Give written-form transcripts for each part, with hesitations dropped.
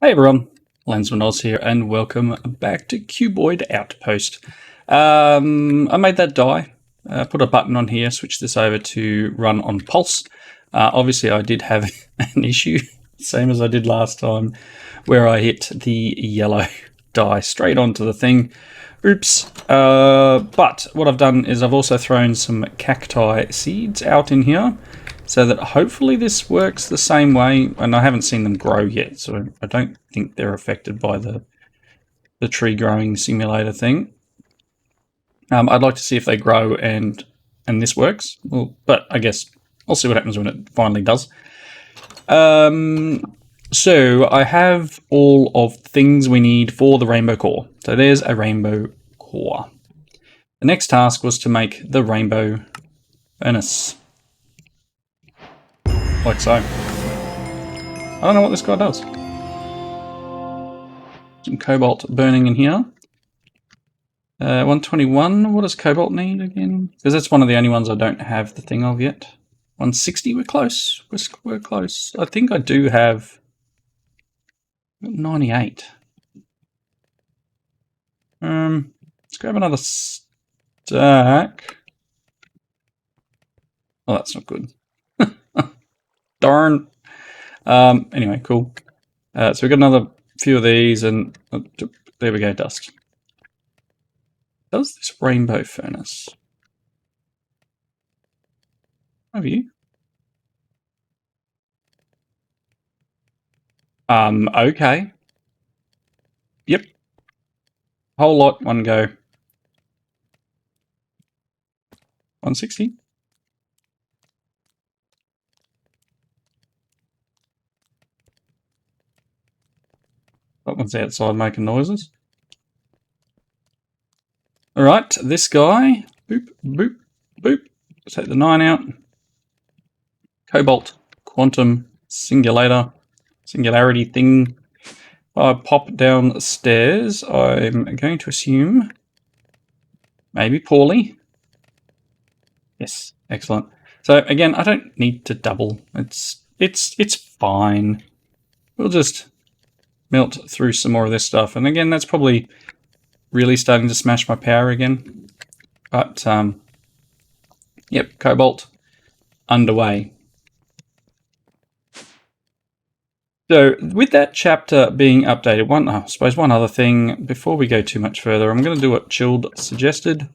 Hey everyone, Lensman Oz here, and welcome back to Cuboid Outpost. I made that die, put a button on here, switch this over to run on pulse. Obviously I did have an issue, same as I did last time, where I hit the yellow die straight onto the thing. Oops. But what I've done is I've also thrown some cacti seeds out in here, so that hopefully this works the same way, and I haven't seen them grow yet, so I don't think they're affected by the tree growing simulator thing. I'd like to see if they grow and this works. Well, but I guess I'll see what happens when it finally does. So I have all of the things we need for the rainbow core. So there's a rainbow core. The next task was to make the rainbow furnace. Like so. I don't know what this guy does. Some cobalt burning in here. 121, what does cobalt need again? Because that's one of the only ones I don't have the thing of yet. 160, we're close. We're close. I think I do have 98. Let's grab another stack. Oh, that's not good. Darn. Anyway, cool. So we've got another few of these, and there we go, dust. Does this rainbow furnace? Have you? Okay. Yep. Whole lot, one go. 160. That one's outside making noises. Alright, this guy. Boop, boop, boop. Take the 9 out. Cobalt, quantum, singularity thing. I pop downstairs. I'm going to assume, maybe poorly. Yes, excellent. So again, I don't need to double. It's fine. We'll just melt through some more of this stuff. And again, that's probably really starting to smash my power again. But, yep, cobalt underway. So with that chapter being updated, I suppose one other thing, before we go too much further, I'm going to do what Chilled suggested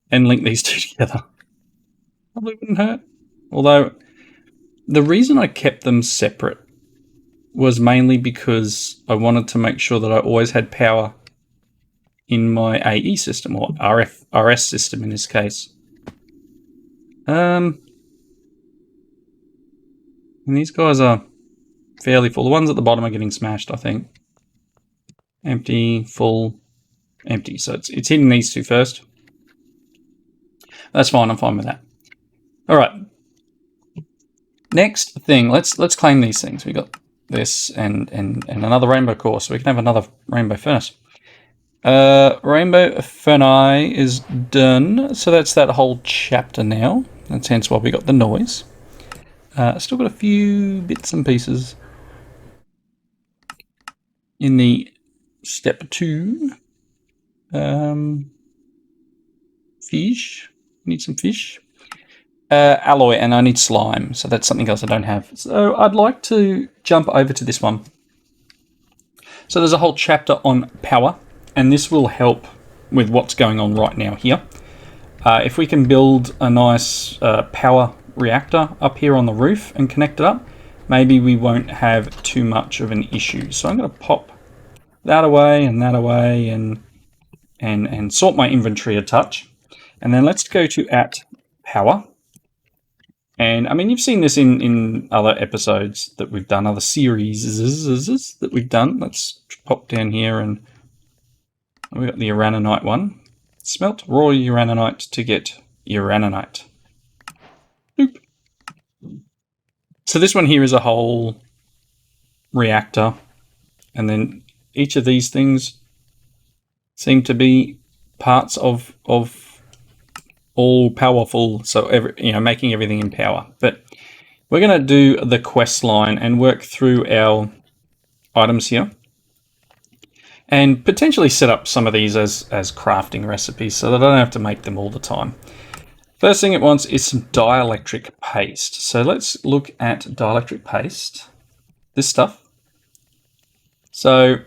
and link these two together. Probably wouldn't hurt. Although, the reason I kept them separate was mainly because I wanted to make sure that I always had power in my AE system, or RS system in this case. And these guys are fairly full. The ones at the bottom are getting smashed, I think. Empty, full, empty. So it's hitting these two first. That's fine, I'm fine with that. Alright. Next thing, let's claim these things. We got this and another rainbow core, so we can have another rainbow furnace. Rainbow Ferni is done, so that's that whole chapter now. That's hence why we got the noise. Still got a few bits and pieces in the step 2. Fish. Need some fish. Alloy, and I need slime, so that's something else I don't have. So I'd like to jump over to this one. So there's a whole chapter on Powah, and this will help with what's going on right now here. If we can build a nice Powah reactor up here on the roof and connect it up, maybe we won't have too much of an issue. So I'm going to pop that away and sort my inventory a touch. And then let's go to @Powah. And I mean, you've seen this in other episodes that we've done, other series that we've done. Let's pop down here, and we got the uraninite one. Smelt raw uraninite to get uraninite. Boop. So this one here is a whole reactor, and then each of these things seem to be parts of all powerful, so making everything in Powah. But we're going to do the quest line and work through our items here. and potentially set up some of these as crafting recipes so that I don't have to make them all the time. First thing it wants is some dielectric paste. So let's look at dielectric paste. This stuff. So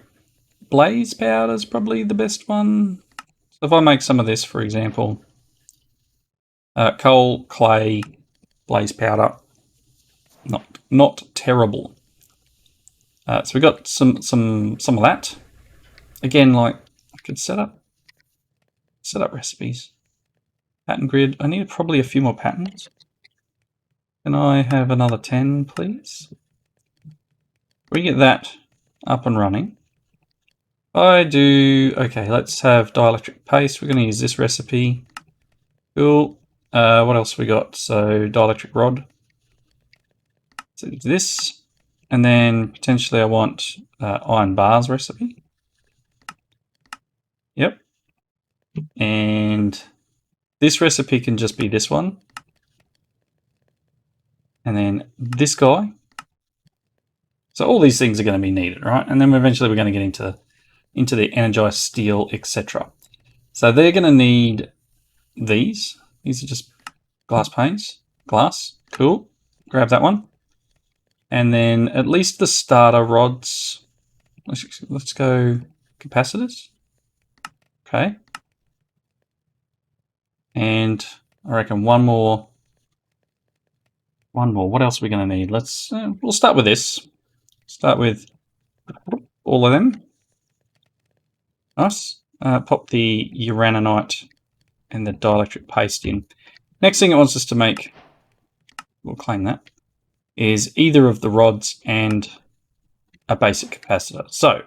blaze powder is probably the best one. So if I make some of this, for example, coal, clay, blaze powder, not terrible. So we got some of that. Again, like I could set up recipes. Pattern grid. I need probably a few more patterns. Can I have another 10, please? We get that up and running. I do. Okay, let's have dielectric paste. We're going to use this recipe. Cool. What else we got? So dielectric rod. So this, and then potentially I want iron bars recipe. Yep. And this recipe can just be this one. And then this guy. So all these things are going to be needed, right? And then eventually we're going to get into the energized steel, etc. So they're going to need these. These are just glass panes. Glass. Cool. Grab that one. And then at least the starter rods. Let's go capacitors. Okay. And I reckon one more. What else are we going to need? We'll start with this. Start with all of them. Nice. Pop the uraninite and the dielectric paste in. Next thing it wants us to make, we'll claim that, is either of the rods and a basic capacitor. So,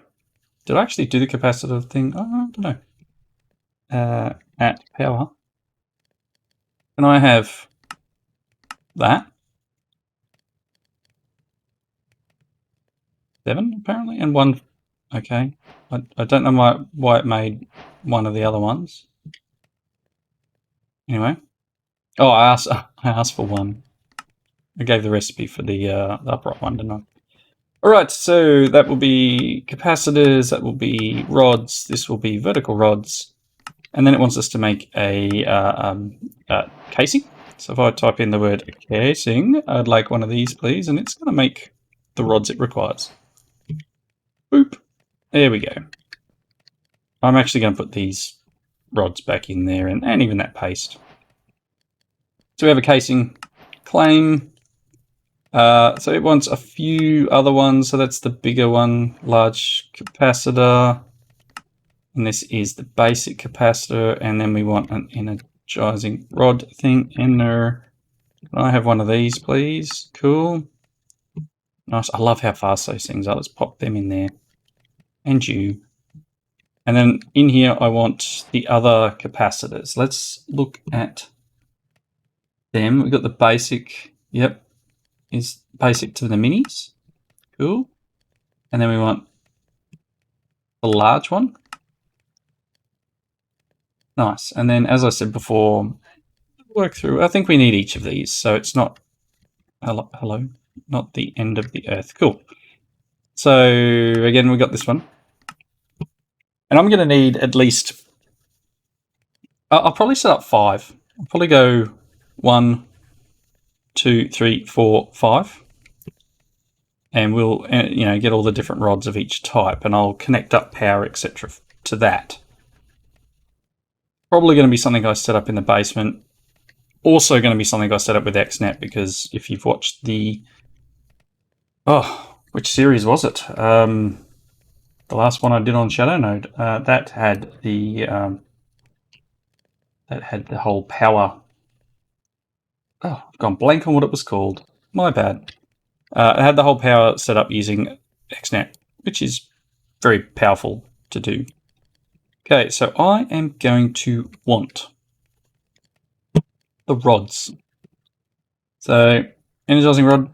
did I actually do the capacitor thing? Oh, I don't know. At Powah. Can I have that? 7 apparently, and 1. Okay, I don't know why it made one of the other ones. Anyway, oh, I asked for 1. I gave the recipe for the upright one, didn't I? All right, so that will be capacitors, that will be rods, this will be vertical rods, and then it wants us to make a casing. So if I type in the word casing, I'd like one of these, please, and it's going to make the rods it requires. Boop. There we go. I'm actually going to put these rods back in there and even that paste. So we have a casing, claim. So it wants a few other ones. So that's the bigger one, large capacitor. And this is the basic capacitor. And then we want an energizing rod thing in there. Can I have one of these, please? Cool. Nice. I love how fast those things are. Let's pop them in there. And you. And then in here, I want the other capacitors. Let's look at them. We've got the basic. Yep. Is basic to the minis. Cool. And then we want the large one. Nice. And then, as I said before, work through. I think we need each of these. So it's not, hello, not the end of the earth. Cool. So again, we got this one. And I'm going to need at least, I'll probably set up 5. I'll probably go 1, 2, 3, 4, 5. And we'll get all the different rods of each type, and I'll connect up power, etc. to that. Probably going to be something I set up in the basement. Also going to be something I set up with XNet, because if you've watched the... Oh, which series was it? The last one I did on Shadow Node. That had the whole Powah... Oh, I've gone blank on what it was called. My bad. It had the whole Powah set up using XNet, which is very powerful to do. Okay, so I am going to want the rods. So, energizing rod,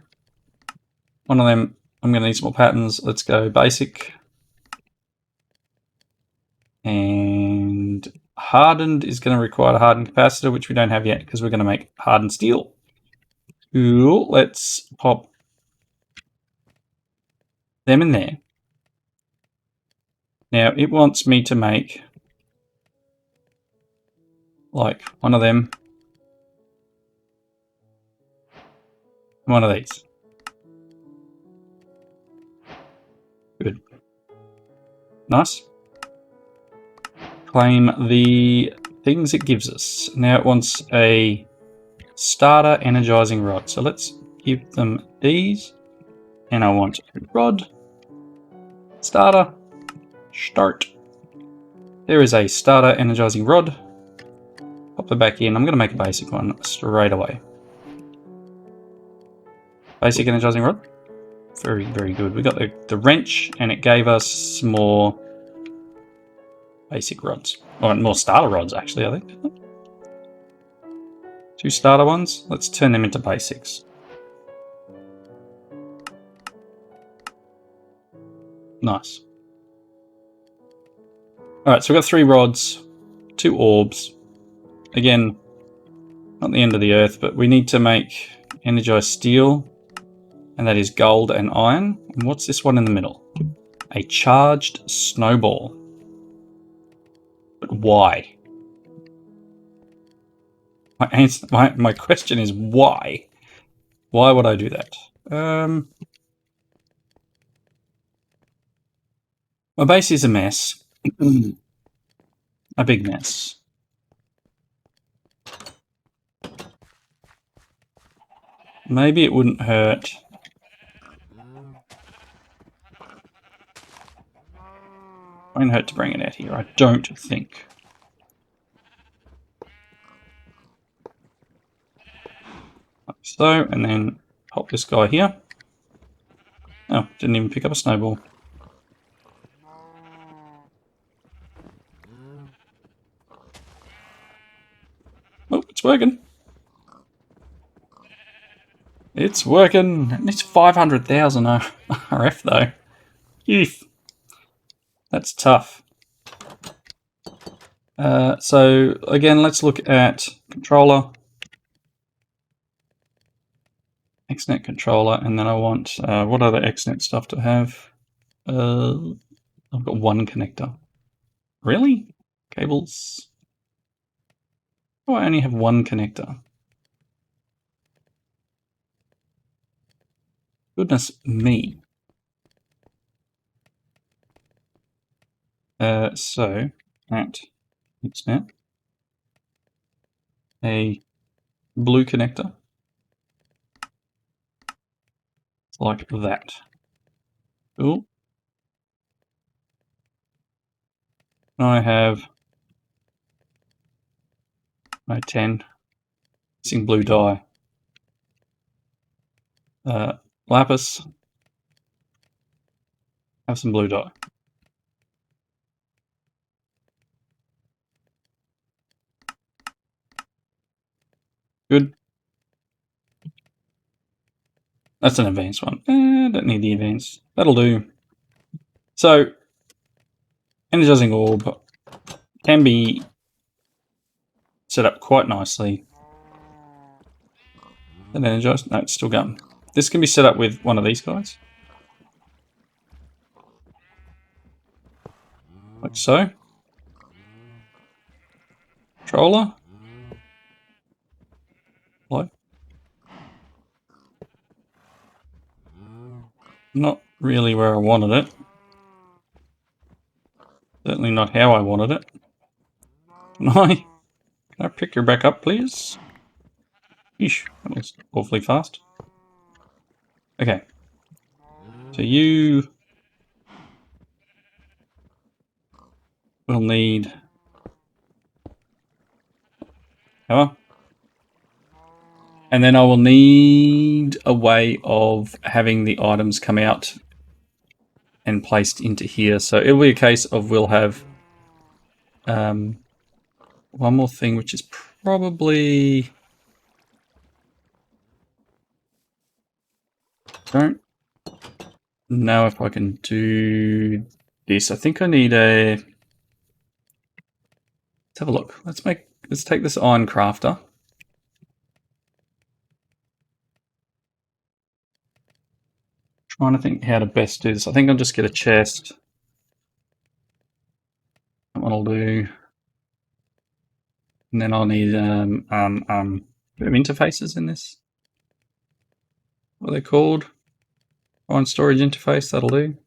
one of them, I'm going to need some more patterns. Let's go basic. And hardened is going to require a hardened capacitor, which we don't have yet because we're going to make hardened steel. Cool, let's pop them in there. Now it wants me to make like one of them, one of these. Good. Nice. Claim the things it gives us. Now it wants a starter energizing rod. So let's give them these. And I want a rod. Starter. Start. There is a starter energizing rod. Pop it back in. I'm going to make a basic one straight away. Basic energizing rod. Very, very good. We got the wrench, and it gave us more basic rods. Or more starter rods, actually, I think. 2 starter ones. Let's turn them into basics. Nice. Alright, so we've got 3 rods, 2 orbs. Again, not the end of the earth, but we need to make energized steel, and that is gold and iron. And what's this one in the middle? A charged snowball. But why? My question is why? Why would I do that? My base is a mess. A big mess. Maybe it wouldn't hurt. Won't hurt to bring it out here, I don't think. Like so, and then pop this guy here. Oh, didn't even pick up a snowball. Oh, it's working. It's working. It's 500,000 RF though. Eef. That's tough. So again, let's look at controller. XNet controller, and then I want, what other XNet stuff to have? I've got 1 connector. Really? Cables? Oh, I only have 1 connector. Goodness me. So, at XNet, a blue connector, like that. Cool. I have my 10 missing blue dye. Lapis, have some blue dye. Good. That's an advanced one. Don't need the advanced. That'll do. So, energizing orb can be set up quite nicely. And energized? No, it's still going. This can be set up with one of these guys. Like so. Controller. Like. Not really where I wanted it. Certainly not how I wanted it. Can I pick her back up, please? Eesh, that was awfully fast. Okay. So you will need power. And then I will need a way of having the items come out and placed into here. So it'll be a case of we'll have one more thing, which is probably... Don't know if I can do this. I think I need a... Let's have a look. Let's take this iron crafter. Trying to think how to best do this. I think I'll just get a chest. That one will do. And then I'll need bit of interfaces in this. What are they called? One storage interface, that'll do.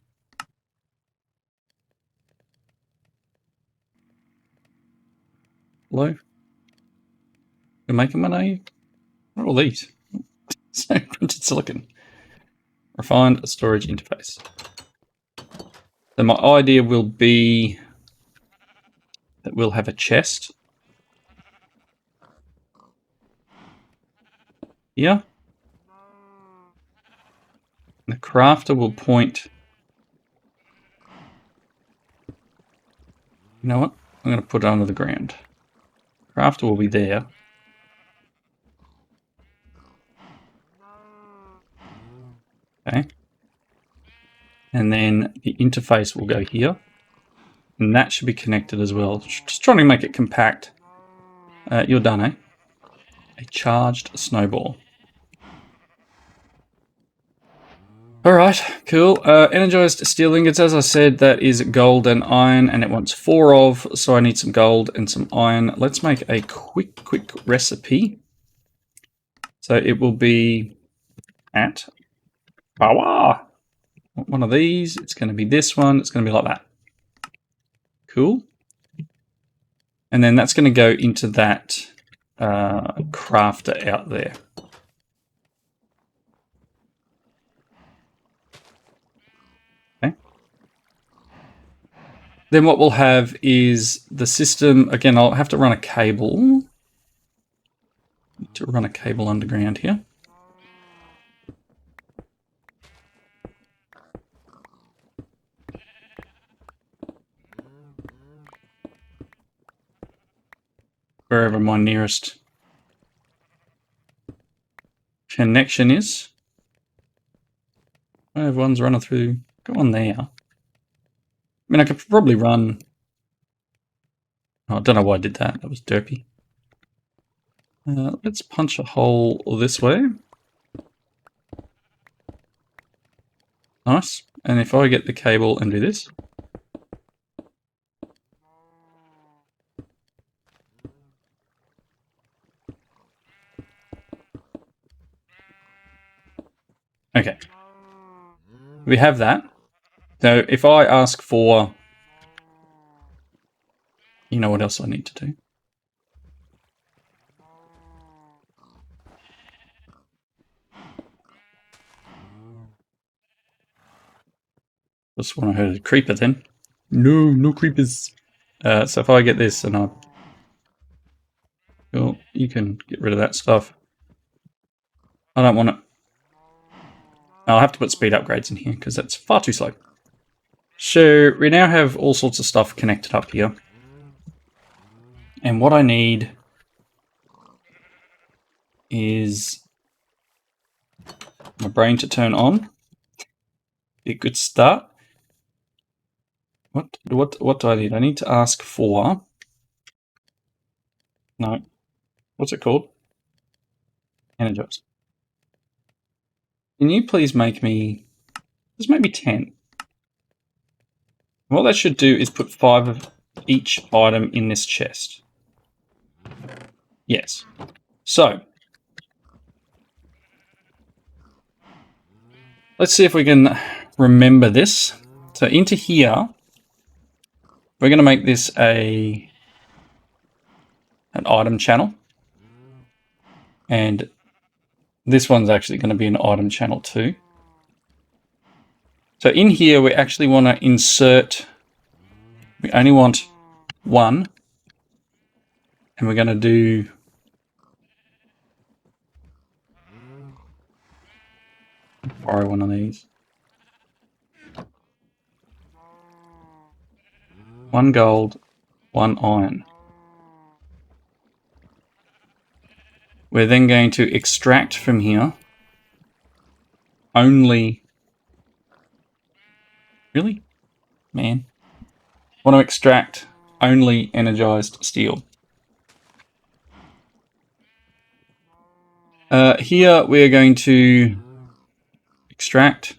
Hello? You're making one, are you? What are all these? So printed silicon. Refined storage interface. So my idea will be that we'll have a chest here. The crafter will point. You know what? I'm going to put it under the ground. Crafter will be there. Okay. And then the interface will go here. And that should be connected as well. Just trying to make it compact. You're done, eh? A charged snowball. Alright, cool. Energized steel ingots, as I said, that is gold and iron, and it wants 4 of, so I need some gold and some iron. Let's make a quick recipe. So it will be at Powah. One of these, it's going to be this one, it's going to be like that. Cool. And then that's going to go into that crafter out there. Okay. Then what we'll have is the system, again, I'll have to run a cable. To run a cable underground here. Wherever my nearest connection is. Everyone's running through. Go on there. I mean, I could probably run. Oh, I don't know why I did that. That was derpy. Let's punch a hole this way. Nice. And if I get the cable and do this. Okay. We have that. So if I ask for, you know what else I need to do? Just when I heard a creeper then. No creepers. So if I get this and well, you can get rid of that stuff. I don't want it. I'll have to put speed upgrades in here because that's far too slow. So we now have all sorts of stuff connected up here. And what I need is my brain to turn on. Be a good start. What do I need? I need to ask for... No. What's it called? Energize. Can you please make me... Just make me 10. What that should do is put 5 of each item in this chest. Yes. So... let's see if we can remember this. So into here... we're going to make this an item channel. And this one's actually going to be an item channel too. So in here, we actually want to insert, we only want 1. And we're going to do borrow one of these. 1 gold, 1 iron. We're then going to extract from here only... Really? Man. Want to extract only energized steel. Here we are going to extract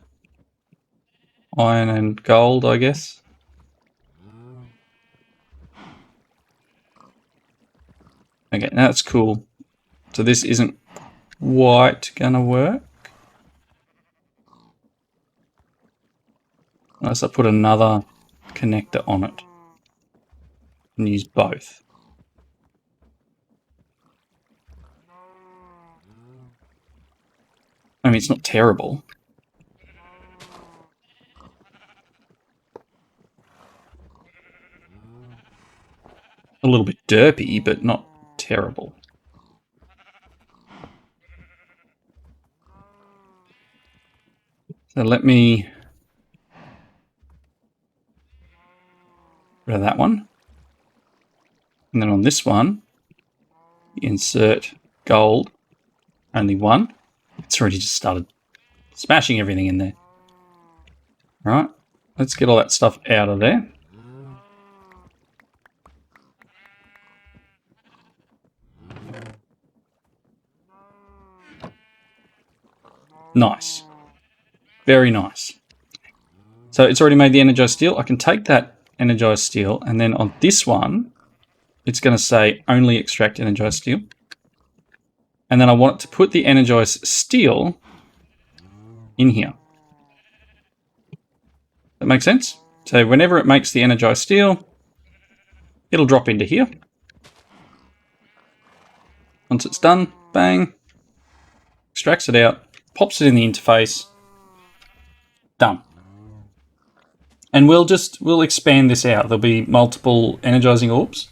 iron and gold, I guess. Okay, that's cool. So this isn't quite gonna work. Unless I put another connector on it and use both. I mean, it's not terrible. A little bit derpy, but not terrible. So let me rid of that one. And then on this one, insert gold, only one. It's already just started smashing everything in there. Right, let's get all that stuff out of there. Nice. Very nice. So it's already made the energized steel. I can take that energized steel, and then on this one, it's going to say only extract energized steel. And then I want to put the energized steel in here. That makes sense? So whenever it makes the energized steel, it'll drop into here. Once it's done, bang, extracts it out, pops it in the interface, done. And we'll expand this out. There'll be multiple energizing orbs,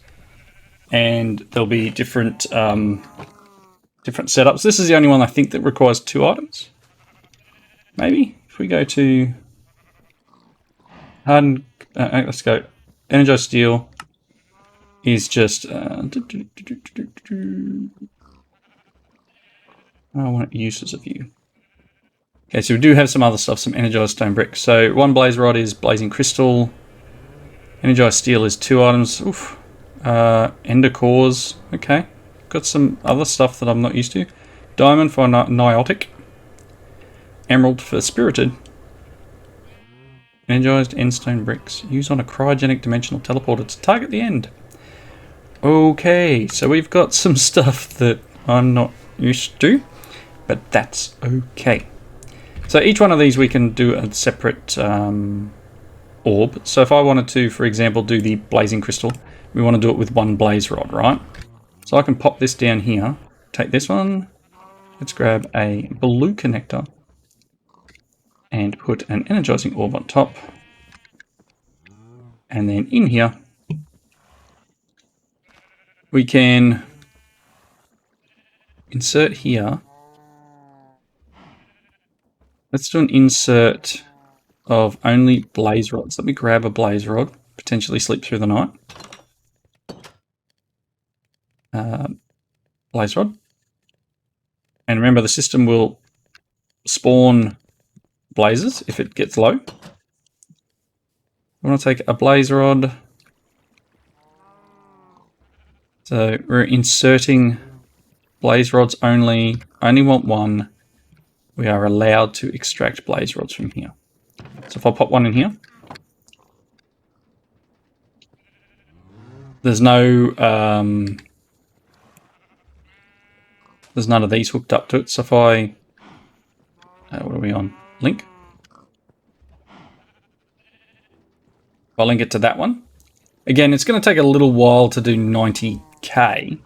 and there'll be different different setups. This is the only one I think that requires 2 items. Maybe if we go to hardened, let's go. Energized steel is just. I want uses of you. Okay, so we do have some other stuff, some energized stone brick. So 1 blaze rod is blazing crystal. Energized steel is 2 items. Oof. Ender cores. Okay. Got some other stuff that I'm not used to. Diamond for Niotic. Emerald for Spirited. Energized endstone bricks. Use on a cryogenic dimensional teleporter to target the end. Okay, so we've got some stuff that I'm not used to, but that's okay. So each one of these we can do a separate orb. So if I wanted to, for example, do the blazing crystal, we want to do it with 1 blaze rod, right? So I can pop this down here, take this one, let's grab a blue connector and put an energizing orb on top. And then in here, we can insert here. Let's do an insert of only blaze rods. Let me grab a blaze rod, potentially sleep through the night. Blaze rod. And remember, the system will spawn blazes if it gets low. I want to take a blaze rod. So we're inserting blaze rods only. Only want 1. We are allowed to extract blaze rods from here. So if I pop 1 in here, there's no there's none of these hooked up to it. So if I what are we on? Link. I'll link it to that one. Again, it's going to take a little while to do 90k,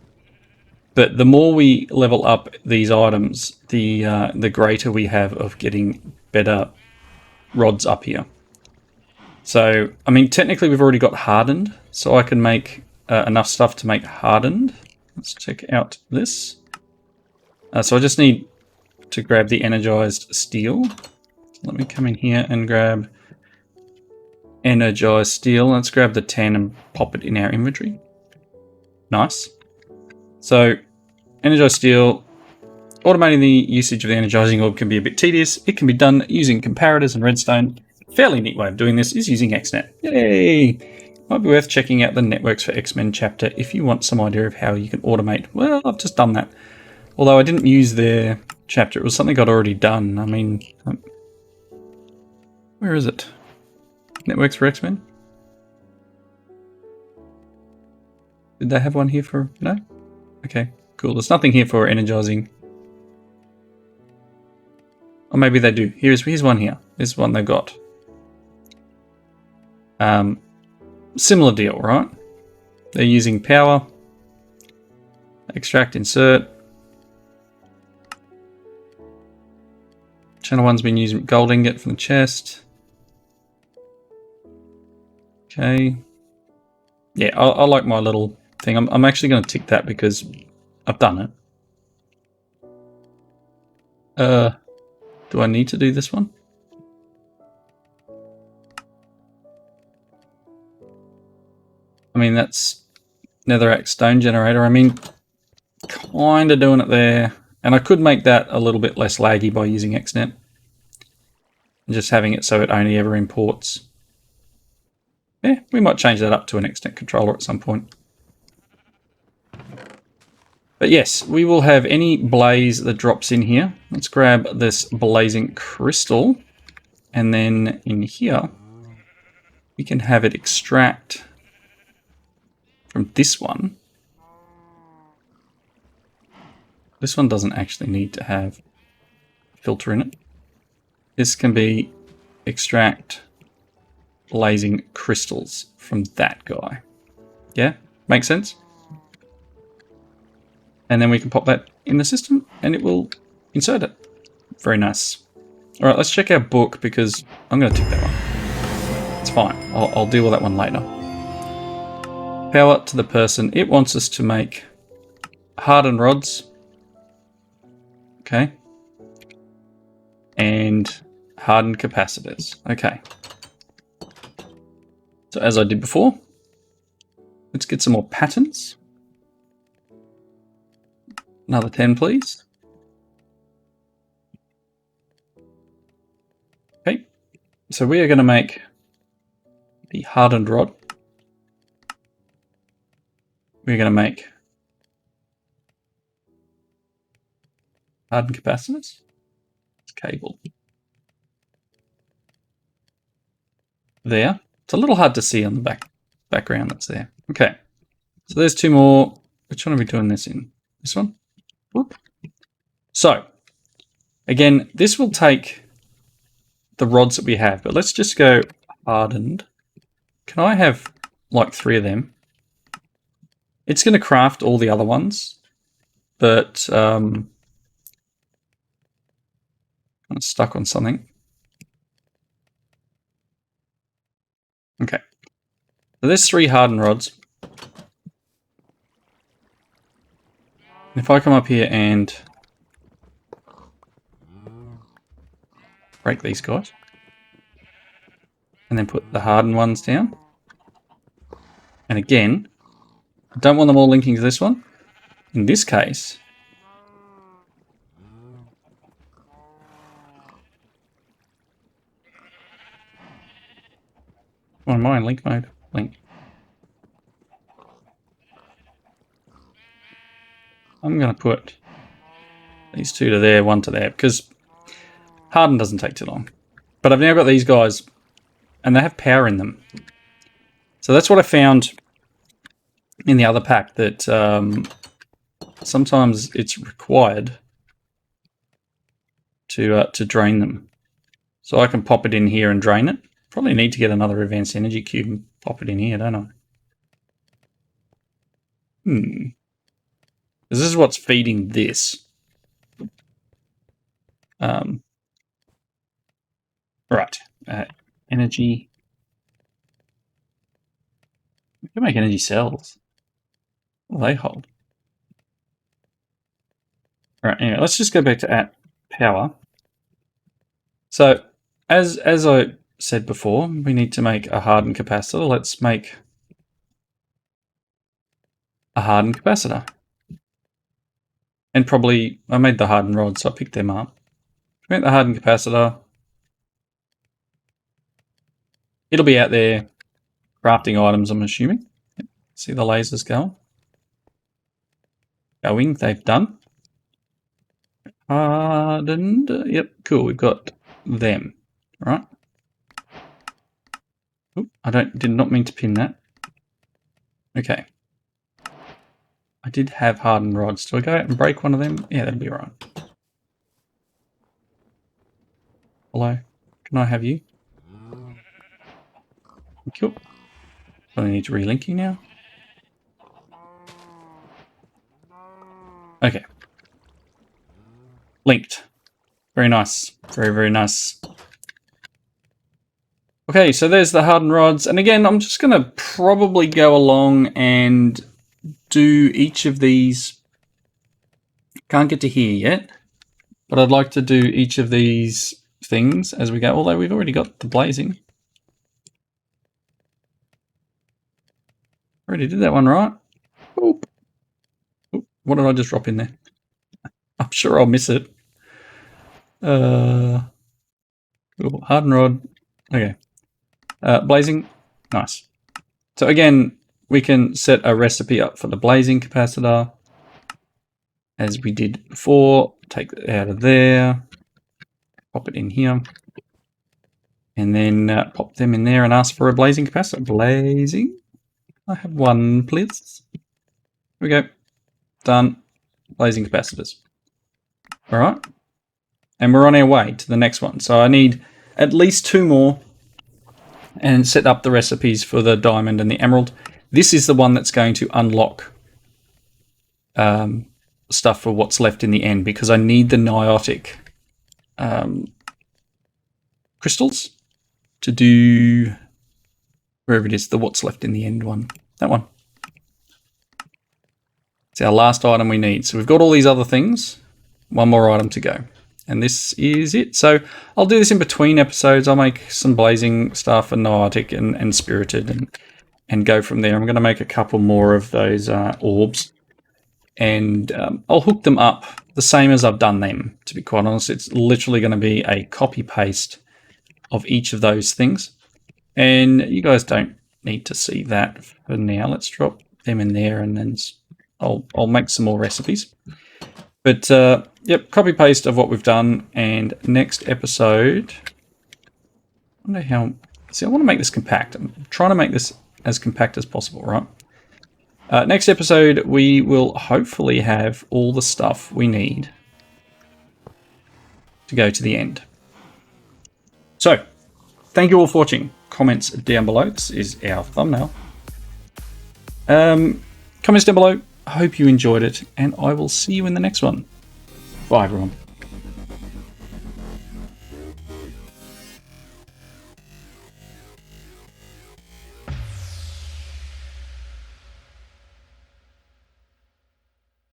but the more we level up these items, the greater we have of getting better rods up here. So, I mean, technically we've already got hardened, so I can make enough stuff to make hardened. Let's check out this. So I just need to grab the energized steel. Let me come in here and grab energized steel. Let's grab the 10 and pop it in our inventory. Nice. So, energized steel. Automating the usage of the energizing orb can be a bit tedious. It can be done using comparators and redstone. A fairly neat way of doing this is using XNet. Yay! Might be worth checking out the Networks for X-Men chapter if you want some idea of how you can automate. Well, I've just done that. Although I didn't use their chapter, it was something I'd already done. I mean, where is it? Networks for X-Men? Did they have one here for... No? Okay, cool. There's nothing here for energizing. Or maybe they do. Here's one here. This is one they've got. Similar deal, right? They're using Powah. Extract, insert. Channel 1's been using gold ingot from the chest. Okay. Yeah, I like my little thing. I'm actually going to tick that because I've done it. Do I need to do this one? I mean, that's netherrack stone generator. I mean, kind of doing it there. And I could make that a little bit less laggy by using XNet. And just having it so it only ever imports. Yeah, we might change that up to an XNet controller at some point. But yes, we will have any blaze that drops in here. Let's grab this blazing crystal. And then in here, we can have it extract from this one. This one doesn't actually need to have a filter in it. This can be extract blazing crystals from that guy. Yeah, makes sense? And then we can pop that in the system and it will insert it. Very nice. All right, let's check our book because I'm going to tick that one. It's fine. I'll deal with that one later. Power to the person. It wants us to make hardened rods. Okay. And hardened capacitors. Okay. So as I did before, let's get some more patterns. Another 10, please. Okay. So we are going to make the hardened rod. We're going to make hardened capacitors. It's cable. There. It's a little hard to see on the background that's there. Okay. So there's two more. Which one are we doing this in? This one? Whoop. So, again, this will take the rods that we have, but let's just go hardened. Can I have like 3 of them? It's going to craft all the other ones, but I'm stuck on something. Okay. So there's 3 hardened rods. If I come up here and break these guys, and then put the hardened ones down, and again, I don't want them all linking to this one. In this case, on mine, link mode, link. I'm going to put these 2 to there, 1 to there, because harden doesn't take too long. But I've now got these guys, and they have power in them. So that's what I found in the other pack, that sometimes it's required to drain them. So I can pop it in here and drain it. Probably need to get another advanced energy cube and pop it in here, don't I? This is what's feeding this. Right. Energy. We can make energy cells. What will they hold? All right, anyway, let's just go back to power. So, as I said before, we need to make a hardened capacitor. Let's make a hardened capacitor. And probably, I made the hardened rods, so I picked them up. Make the hardened capacitor. It'll be out there crafting items, I'm assuming. See the lasers going? Going, they've done. Hardened, yep, cool, we've got them, right? Oop, did not mean to pin that. Okay. I did have hardened rods. Do I go out and break one of them? Yeah, that'd be right. Hello? Can I have you? Thank you. Do I need to relink you now? Okay. Linked. Very nice. Very, very nice. Okay, so there's the hardened rods. And again, I'm just going to probably go along and do each of these. Can't get to here yet, but I'd like to do each of these things as we go, although we've already got the blazing. Already did that one, right? Oop. Oop. What did I just drop in there? I'm sure I'll miss it. Hardened rod. Okay. Blazing. Nice. So again, we can set a recipe up for the blazing capacitor as we did before. Take it out of there. Pop it in here. And then pop them in there and ask for a blazing capacitor. Blazing. I have one, please. Here we go. Done. Blazing capacitors. All right. And we're on our way to the next one. So I need at least 2 more and set up the recipes for the diamond and the emerald. This is the one that's going to unlock stuff for what's left in the end, because I need the niotic crystals to do wherever it is, the what's left in the end one. That one. It's our last item we need. So we've got all these other things. One more item to go. And this is it. So I'll do this in between episodes. I'll make some blazing stuff and niotic and spirited and go from there. I'm going to make a couple more of those orbs. And I'll hook them up the same as I've done them, to be quite honest. It's literally going to be a copy-paste of each of those things. And you guys don't need to see that for now. Let's drop them in there, and then I'll make some more recipes. But yep, copy-paste of what we've done. And next episode, I wonder how... See, I want to make this compact. I'm trying to make this as compact as possible, right? Next episode, we will hopefully have all the stuff we need to go to the end. So, thank you all for watching. Comments down below. This is our thumbnail. Comments down below. I hope you enjoyed it, and I will see you in the next one. Bye, everyone.